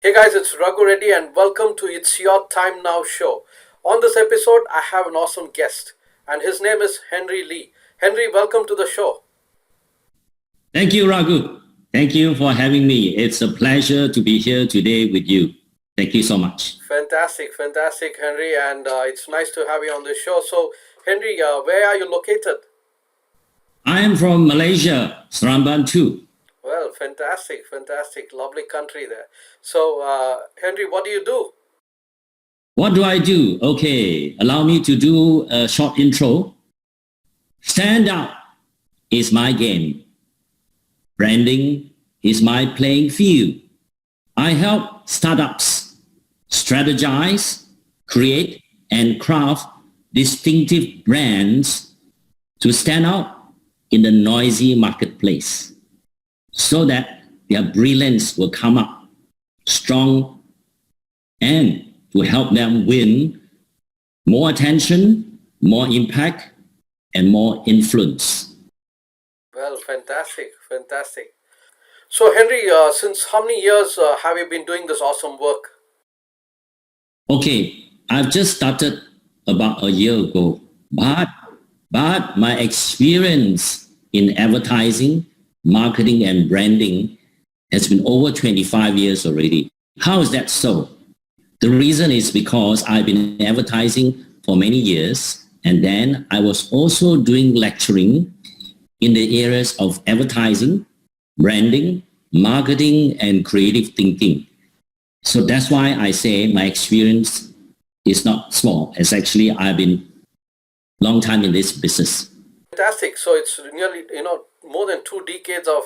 Hey guys, it's Raghu Reddy and welcome to It's Your Time Now show. On this episode, I have an awesome guest and his name is Henry Lee. Henry, welcome to the show. Thank you, Raghu. Thank you for having me. It's a pleasure to be here today with you. Thank you so much. Fantastic, Henry, and it's nice to have you on this show. So, Henry, where are you located? I am from Malaysia, Seremban too. Well, fantastic, lovely country there. So, Henry, what do you do? What do I do? Okay, allow me to do a short intro. Stand out is my game. Branding is my playing field. I help startups strategize, create, and craft distinctive brands to stand out in the noisy marketplace so that their brilliance will come up strong and to help them win more attention, more impact, and more influence. Well, fantastic. So, Henry, since how many years have you been doing this awesome work? Okay, I've just started about a year ago, but my experience in advertising, marketing, and branding has been over 25 years already. How is that so? The reason is because I've been advertising for many years, and then I was also doing lecturing in the areas of advertising, branding, marketing, and creative thinking. So that's why I say my experience is not small. It's actually, I've been long time in this business. Fantastic. So it's nearly, more than 2 decades of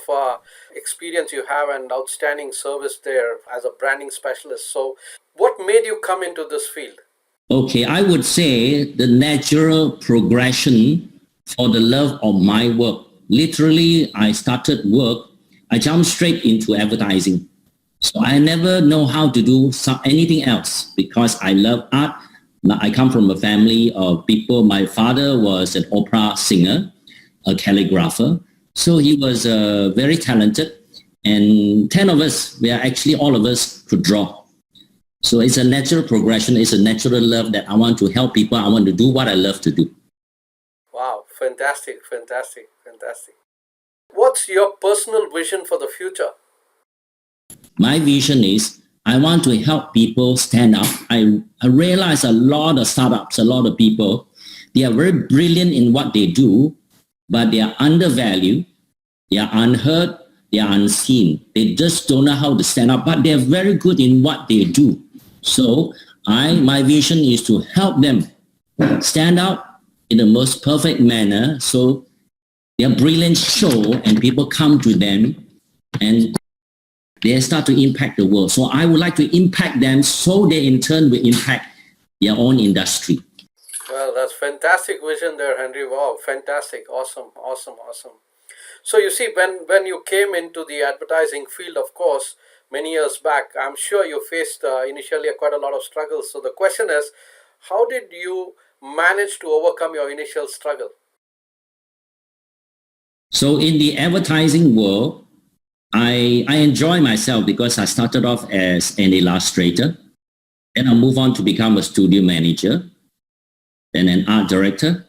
experience you have and outstanding service there as a branding specialist. So what made you come into this field? Okay, I would say the natural progression for the love of my work. Literally, I started work, I jumped straight into advertising. So I never know how to do anything else because I love art. I come from a family of people. My father was an opera singer, a calligrapher. So he was very talented. And 10 of us, all of us could draw. So it's a natural progression. It's a natural love that I want to help people. I want to do what I love to do. Wow, fantastic. What's your personal vision for the future? My vision is I want to help people stand up. I realize a lot of startups, a lot of people, they are very brilliant in what they do, but they are undervalued, they are unheard, they are unseen. They just don't know how to stand up, but they are very good in what they do. So my vision is to help them stand out in the most perfect manner so their brilliance show and people come to them and they start to impact the world. So I would like to impact them so they in turn will impact their own industry. Well, that's fantastic vision there, Henry. Wow, fantastic. Awesome. So you see, when you came into the advertising field, of course, many years back, I'm sure you faced initially quite a lot of struggles. So the question is, how did you manage to overcome your initial struggle? So in the advertising world, I enjoy myself because I started off as an illustrator. Then I moved on to become a studio manager, then an art director,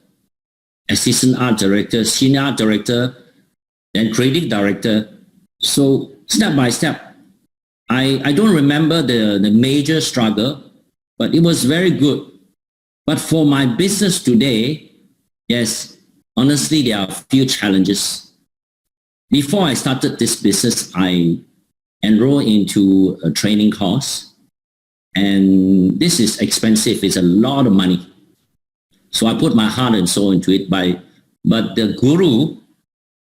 assistant art director, senior art director, then creative director. So step by step, I don't remember the major struggle, but it was very good. But for my business today, yes, honestly, there are a few challenges. Before I started this business, I enrolled into a training course, and this is expensive. It's a lot of money. So I put my heart and soul into it, but the guru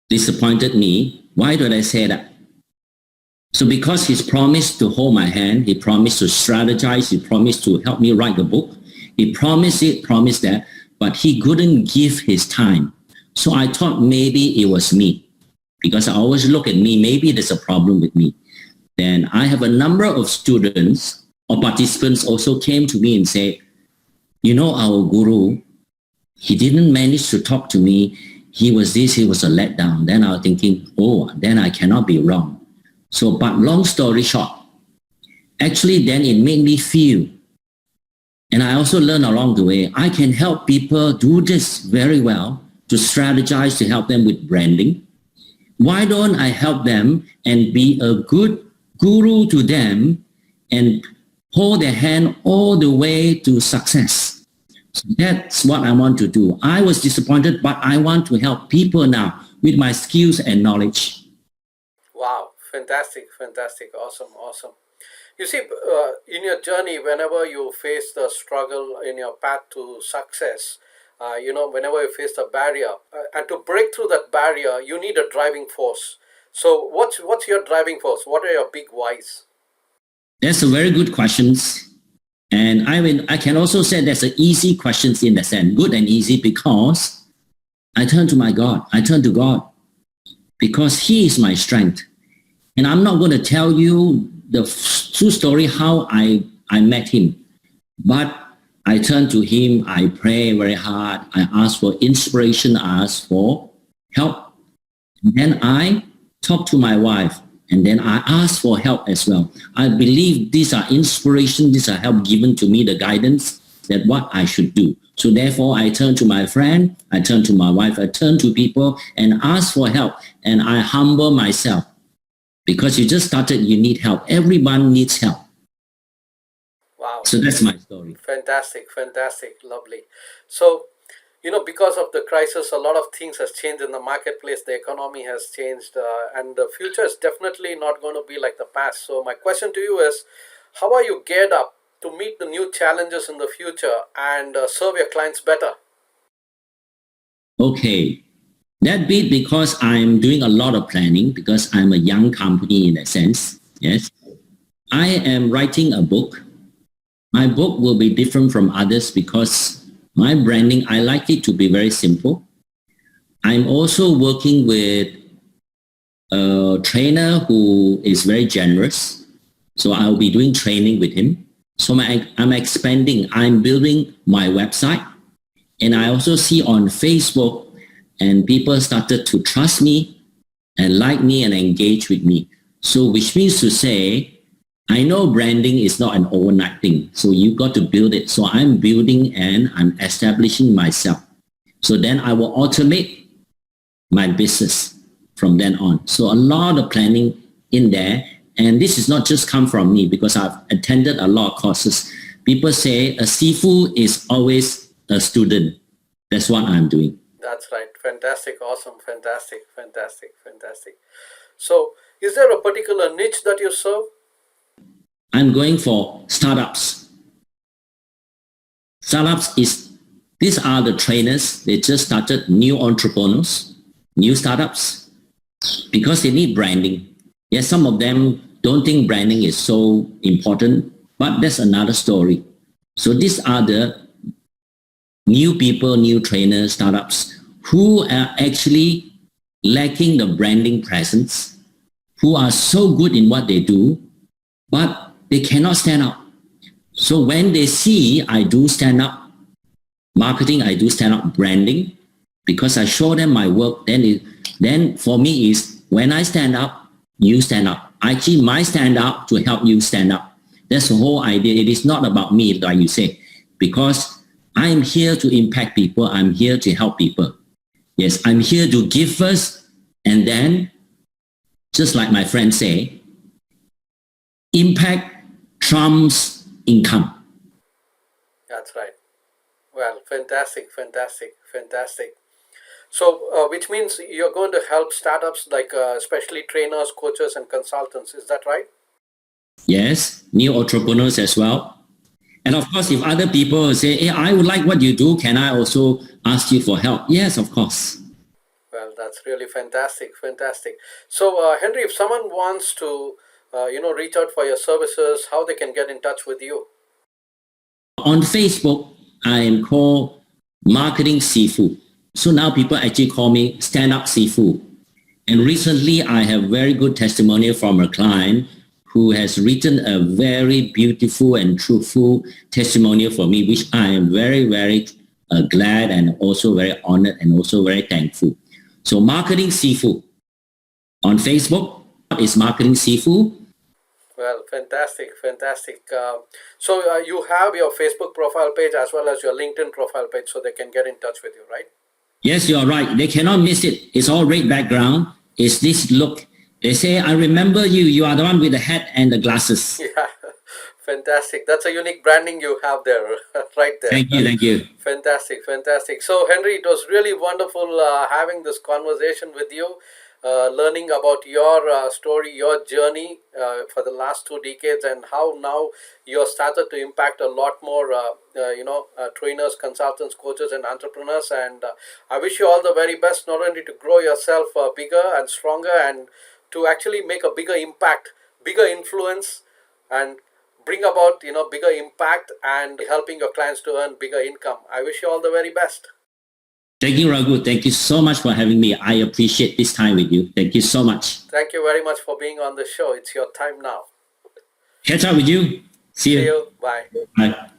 disappointed me. Why did I say that? So because he's promised to hold my hand, he promised to strategize, he promised to help me write the book, he promised that, but he couldn't give his time. So I thought maybe it was me. Because I always look at me, maybe there's a problem with me. Then I have a number of students or participants also came to me and said, our guru, he didn't manage to talk to me. He was a letdown. Then I was thinking, then I cannot be wrong. So, but long story short, actually then it made me feel, and I also learned along the way, I can help people do this very well, to strategize to help them with branding. Why don't I help them and be a good guru to them and hold their hand all the way to success? So that's what I want to do. I was disappointed, but I want to help people now with my skills and knowledge. Wow, fantastic, fantastic, awesome, awesome. You see, in your journey, whenever you face the struggle in your path to success, whenever you face a barrier, and to break through that barrier, you need a driving force. So, what's your driving force? What are your big whys? That's a very good questions. And I can also say that's an easy questions in the sense, good and easy, because I turn to my God. I turn to God because He is my strength. And I'm not going to tell you the true story how I met Him, but I turn to Him. I pray very hard. I ask for inspiration. I ask for help. And then I talk to my wife. And then I ask for help as well. I believe these are inspiration, these are help given to me, the guidance that what I should do. So therefore, I turn to my friend, I turn to my wife, I turn to people and ask for help. And I humble myself. Because you just started, you need help. Everyone needs help. Wow. So that's my story. Fantastic, fantastic, lovely. So, because of the crisis, a lot of things has changed in the marketplace. The economy has changed, and the future is definitely not going to be like the past. So, my question to you is, how are you geared up to meet the new challenges in the future and serve your clients better? Okay. That be because I'm doing a lot of planning because I'm a young company in a sense. Yes. I am writing a book. My book will be different from others because my branding, I like it to be very simple. I'm also working with a trainer who is very generous. So I'll be doing training with him. So I'm expanding. I'm building my website. And I also see on Facebook, and people started to trust me and like me and engage with me. So which means to say, I know branding is not an overnight thing. So you got to build it. So I'm building and I'm establishing myself. So then I will automate my business from then on. So a lot of planning in there. And this is not just come from me because I've attended a lot of courses. People say a Sifu is always a student. That's what I'm doing. That's right. Fantastic. Awesome. Fantastic. Fantastic. Fantastic. So, is there a particular niche that you serve? I'm going for startups. These are the trainers. They just started, new entrepreneurs, new startups, because they need branding. Yes, some of them don't think branding is so important, but that's another story. So these are the new people, new trainers, startups who are actually lacking the branding presence, who are so good in what they do, but they cannot stand up. So when they see I do stand up marketing, I do stand up branding, because I show them my work, then for me is when I stand up, you stand up. I achieve my stand up to help you stand up. That's the whole idea. It is not about me, like you say, because I'm here to impact people. I'm here to help people. Yes, I'm here to give first, and then, just like my friends say, impact trumps income. That's right. Well, fantastic, fantastic, fantastic. So, which means you're going to help startups like especially trainers, coaches, and consultants. Is that right? Yes, new entrepreneurs as well. And of course, if other people say, hey, I would like what you do, can I also ask you for help? Yes, of course. Well, that's really fantastic, fantastic. So, Henry, if someone wants to, reach out for your services, how they can get in touch with you? On Facebook, I am called Marketing Sifu. So now people actually call me Stand Up Sifu. And recently, I have very good testimonial from a client who has written a very beautiful and truthful testimonial for me, which I am very, very glad and also very honored and also very thankful. So Marketing Sifu on Facebook is Marketing Sifu. Well, fantastic, fantastic. So you have your Facebook profile page as well as your LinkedIn profile page, so they can get in touch with you, right? Yes, you are right. They cannot miss it. It's all red background. It's this look. They say, I remember you. You are the one with the hat and the glasses. Yeah, fantastic. That's a unique branding you have there, right there. Thank you. Thank you. Fantastic, fantastic. So, Henry, it was really wonderful having this conversation with you, learning about your story, your journey for the last 2 decades, and how now you have started to impact a lot more, trainers, consultants, coaches, and entrepreneurs. And I wish you all the very best, not only to grow yourself bigger and stronger, and to actually make a bigger impact, bigger influence, and bring about bigger impact and helping your clients to earn bigger income. I wish you all the very best. Thank you, Raghu. Thank you so much for having me. I appreciate this time with you. Thank you so much. Thank you very much for being on the show. It's your time now. Catch up with you. See you. See you. Bye. Bye.